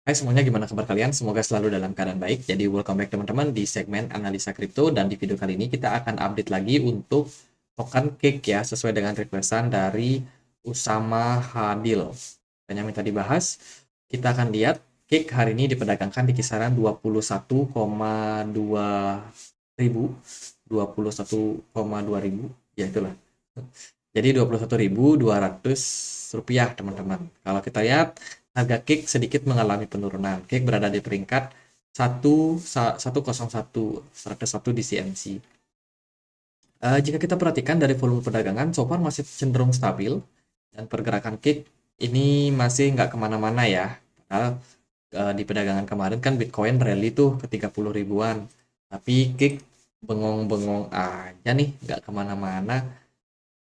Hai semuanya, gimana kabar kalian? Semoga selalu dalam keadaan baik. Jadi welcome back teman-teman di segmen analisa kripto, dan di video kali ini kita akan update lagi untuk token Cake ya, sesuai dengan requestan dari Usama Hadil. Dan yang minta dibahas, kita akan lihat Cake hari ini diperdagangkan di kisaran 21,2 ribu, 21,2 ribu, ya itulah. Jadi 21.200 rupiah teman-teman. Kalau kita lihat harga Cake sedikit mengalami penurunan. Cake berada di peringkat 101 di CMC. Jika kita perhatikan dari volume perdagangan, so far masih cenderung stabil dan pergerakan Cake ini masih nggak kemana-mana ya. Padahal di perdagangan kemarin kan Bitcoin rally tuh ke 30 ribuan, tapi Cake bengong-bengong aja nih, nggak kemana-mana.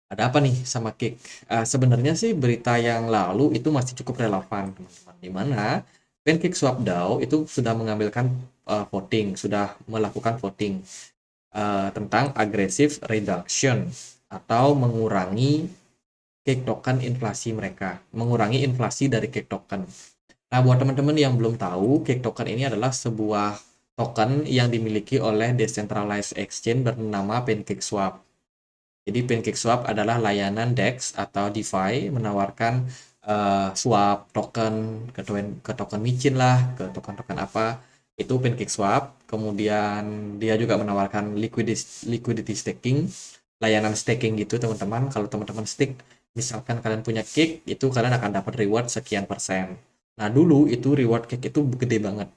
Ada apa nih sama Cake? Sebenarnya sih berita yang lalu itu masih cukup relevan, teman-teman. Di mana PancakeSwap DAO itu sudah mengambilkan voting, sudah melakukan voting tentang aggressive reduction atau mengurangi Cake token inflasi mereka, mengurangi inflasi dari Cake token. Nah, buat teman-teman yang belum tahu, Cake token ini adalah sebuah token yang dimiliki oleh decentralized exchange bernama PancakeSwap. Jadi PancakeSwap adalah layanan DEX atau DeFi menawarkan swap token ke token micin lah, ke token-token apa. Itu PancakeSwap. Kemudian dia juga menawarkan liquidity staking, layanan staking gitu teman-teman. Kalau teman-teman stake, misalkan kalian punya Cake, itu kalian akan dapat reward sekian persen. Nah, dulu itu reward Cake itu gede banget.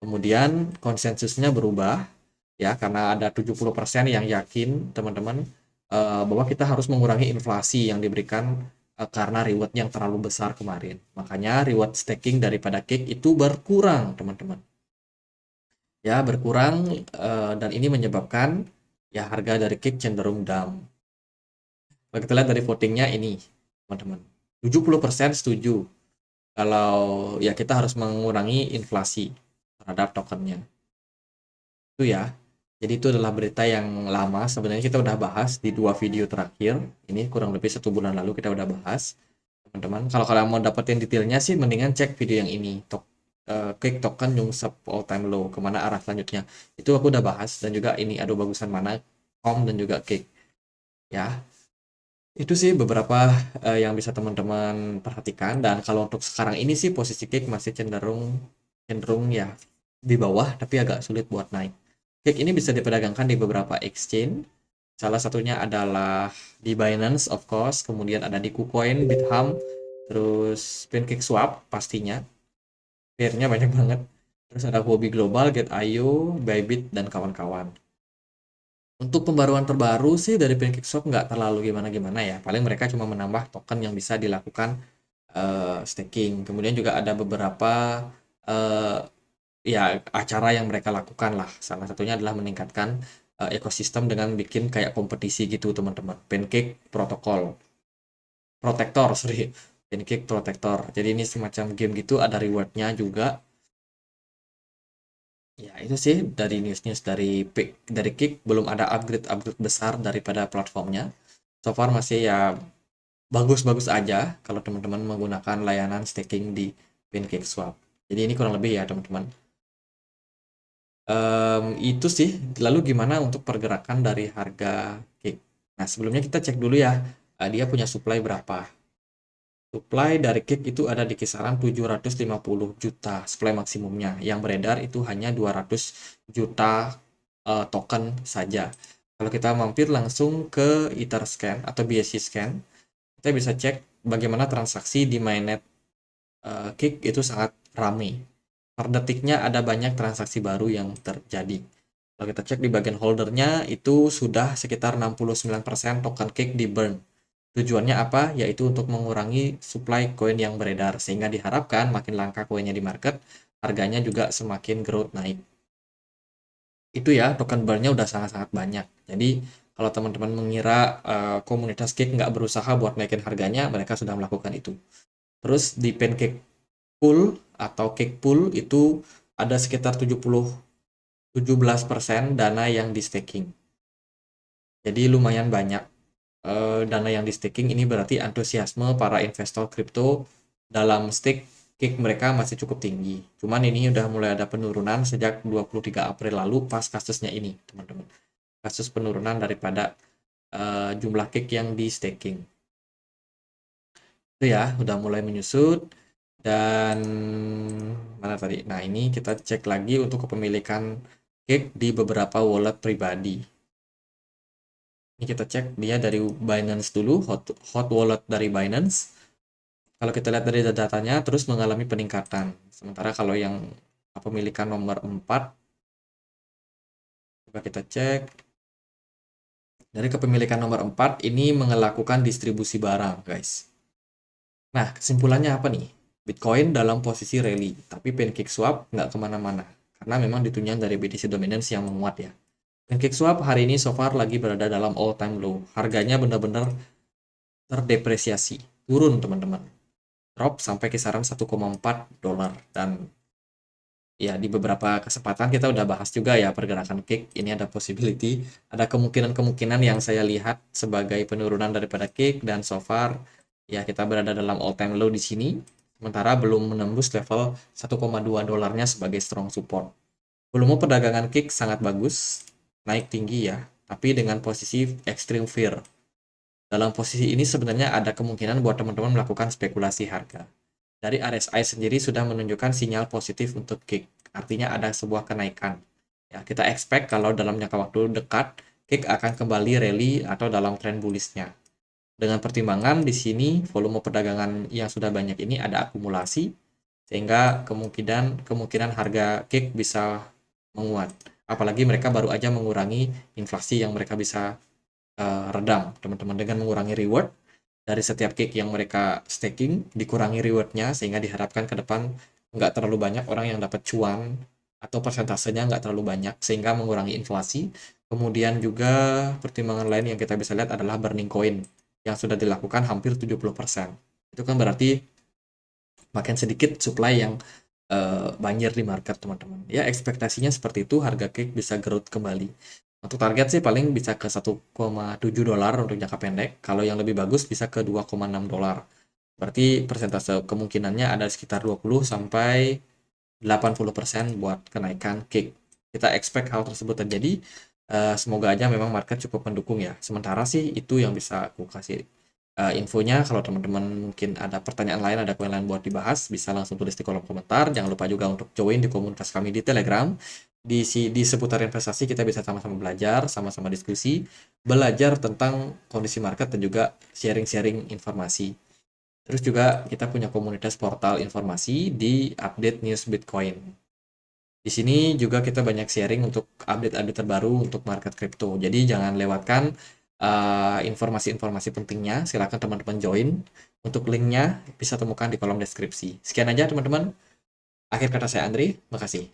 Kemudian konsensusnya berubah ya, karena ada 70% yang yakin teman-teman bahwa kita harus mengurangi inflasi yang diberikan karena reward yang terlalu besar kemarin. Makanya reward staking daripada Cake itu berkurang, teman-teman. Ya, berkurang, dan ini menyebabkan ya harga dari Cake cenderung down. Kalau kita lihat dari votingnya ini, teman-teman. 70% setuju kalau ya kita harus mengurangi inflasi terhadap tokennya. Itu ya. Jadi itu adalah berita yang lama. Sebenarnya kita udah bahas di 2 video terakhir. Ini kurang lebih 1 bulan lalu kita udah bahas. Teman-teman, kalau kalian mau dapetin detailnya sih, mendingan cek video yang ini. Cake token nyungsep all time low. Kemana arah selanjutnya. Itu aku udah bahas. Dan juga ini, aduh bagusan mana. Com dan juga Cake. Ya, itu sih beberapa yang bisa teman-teman perhatikan. Dan kalau untuk sekarang ini sih posisi Cake masih cenderung cenderung ya di bawah, tapi agak sulit buat naik. Cake ini bisa diperdagangkan di beberapa exchange. Salah satunya adalah di Binance of course, kemudian ada di KuCoin, Bithumb, terus PancakeSwap pastinya. Pairnya banyak banget. Terus ada Huobi Global, Get.io, Bybit, dan kawan-kawan. Untuk pembaruan terbaru sih dari PancakeSwap nggak terlalu gimana-gimana ya. Paling mereka cuma menambah token yang bisa dilakukan staking. Kemudian juga ada beberapa eh, ya acara yang mereka lakukan lah. Salah satunya adalah meningkatkan ekosistem dengan bikin kayak kompetisi gitu teman-teman. Pancake protokol, protector, sorry. Pancake protector. Jadi ini semacam game gitu, ada rewardnya juga. Ya itu sih dari news-news dari Kick. Belum ada upgrade besar daripada platformnya. So far masih ya bagus-bagus aja kalau teman-teman menggunakan layanan staking di PancakeSwap. Jadi ini kurang lebih ya teman-teman. Itu sih. Lalu gimana untuk pergerakan dari harga Cake? Nah, sebelumnya kita cek dulu ya, dia punya supply berapa. Supply dari Cake itu ada di kisaran 750 juta supply maksimumnya. Yang beredar itu hanya 200 juta token saja. Kalau kita mampir langsung ke Etherscan atau BSC Scan, kita bisa cek bagaimana transaksi di mainnet Cake itu sangat ramai. Per detiknya ada banyak transaksi baru yang terjadi. Kalau kita cek di bagian holdernya, itu sudah sekitar 69% token Cake di burn. Tujuannya apa? Yaitu untuk mengurangi supply koin yang beredar, sehingga diharapkan makin langka koinnya di market, harganya juga semakin growth naik. Itu ya, token burn-nya udah sangat-sangat banyak. Jadi, kalau teman-teman mengira komunitas Cake nggak berusaha buat naikin harganya, mereka sudah melakukan itu. Terus di Pancake Pool atau Cake Pool itu ada sekitar 17% dana yang di staking. Jadi lumayan banyak dana yang di staking. Ini berarti antusiasme para investor kripto dalam stake kick mereka masih cukup tinggi. Cuman ini udah mulai ada penurunan sejak 23 April lalu pas kasusnya ini, teman-teman. Kasus penurunan daripada jumlah kick yang di staking. Itu ya, udah mulai menyusut. Dan mana tadi? Nah, ini kita cek lagi untuk kepemilikan kick di beberapa wallet pribadi. Ini kita cek dia dari Binance dulu, hot wallet dari Binance. Kalau kita lihat dari datanya terus mengalami peningkatan. Sementara kalau yang kepemilikan nomor 4, coba kita cek. Dari kepemilikan nomor 4 ini melakukan distribusi barang, guys. Nah, kesimpulannya apa nih? Bitcoin dalam posisi rally, tapi PancakeSwap nggak kemana-mana. Karena memang ditunjang dari BTC Dominance yang menguat ya. PancakeSwap hari ini so far lagi berada dalam all time low. Harganya benar-benar terdepresiasi. Turun, teman-teman. Drop sampai kisaran 1,4 dolar. Dan ya di beberapa kesempatan kita udah bahas juga ya pergerakan kick. Ini ada possibility, ada kemungkinan-kemungkinan yang saya lihat sebagai penurunan daripada kick, dan so far ya kita berada dalam all time low di sini. Sementara belum menembus level 1,2 dolarnya sebagai strong support. Volume perdagangan kick sangat bagus, naik tinggi ya, tapi dengan posisi extreme fear. Dalam posisi ini sebenarnya ada kemungkinan buat teman-teman melakukan spekulasi harga. Dari RSI sendiri sudah menunjukkan sinyal positif untuk kick. Artinya ada sebuah kenaikan. Ya, kita expect kalau dalam jangka waktu dekat, kick akan kembali rally atau dalam tren bullish-nya. Dengan pertimbangan di sini volume perdagangan yang sudah banyak ini ada akumulasi, sehingga kemungkinan harga kick bisa menguat. Apalagi mereka baru aja mengurangi inflasi yang mereka bisa redam, teman-teman, dengan mengurangi reward dari setiap kick yang mereka staking, dikurangi rewardnya, sehingga diharapkan ke depan nggak terlalu banyak orang yang dapat cuan atau persentasenya nggak terlalu banyak, sehingga mengurangi inflasi. Kemudian juga pertimbangan lain yang kita bisa lihat adalah burning coin yang sudah dilakukan hampir 70%. Itu kan berarti makin sedikit supply yang banjir di market, teman-teman. Ya, ekspektasinya seperti itu, harga kick bisa growth kembali. Untuk target sih paling bisa ke 1,7 dolar untuk jangka pendek. Kalau yang lebih bagus bisa ke 2,6 dolar. Berarti persentase kemungkinannya ada sekitar 20 sampai 80% buat kenaikan kick. Kita expect hal tersebut terjadi. Semoga aja memang market cukup mendukung ya. Sementara sih itu yang bisa aku kasih infonya. Kalau teman-teman mungkin ada pertanyaan lain, ada poin lain buat dibahas, bisa langsung tulis di kolom komentar. Jangan lupa juga untuk join di komunitas kami di Telegram. Di seputar investasi kita bisa sama-sama belajar, sama-sama diskusi, belajar tentang kondisi market dan juga sharing-sharing informasi. Terus juga kita punya komunitas portal informasi di update news Bitcoin. Di sini juga kita banyak sharing untuk update-update terbaru untuk market crypto. Jadi jangan lewatkan informasi-informasi pentingnya. Silakan teman-teman join. Untuk linknya bisa temukan di kolom deskripsi. Sekian aja teman-teman. Akhir kata saya Andri, makasih.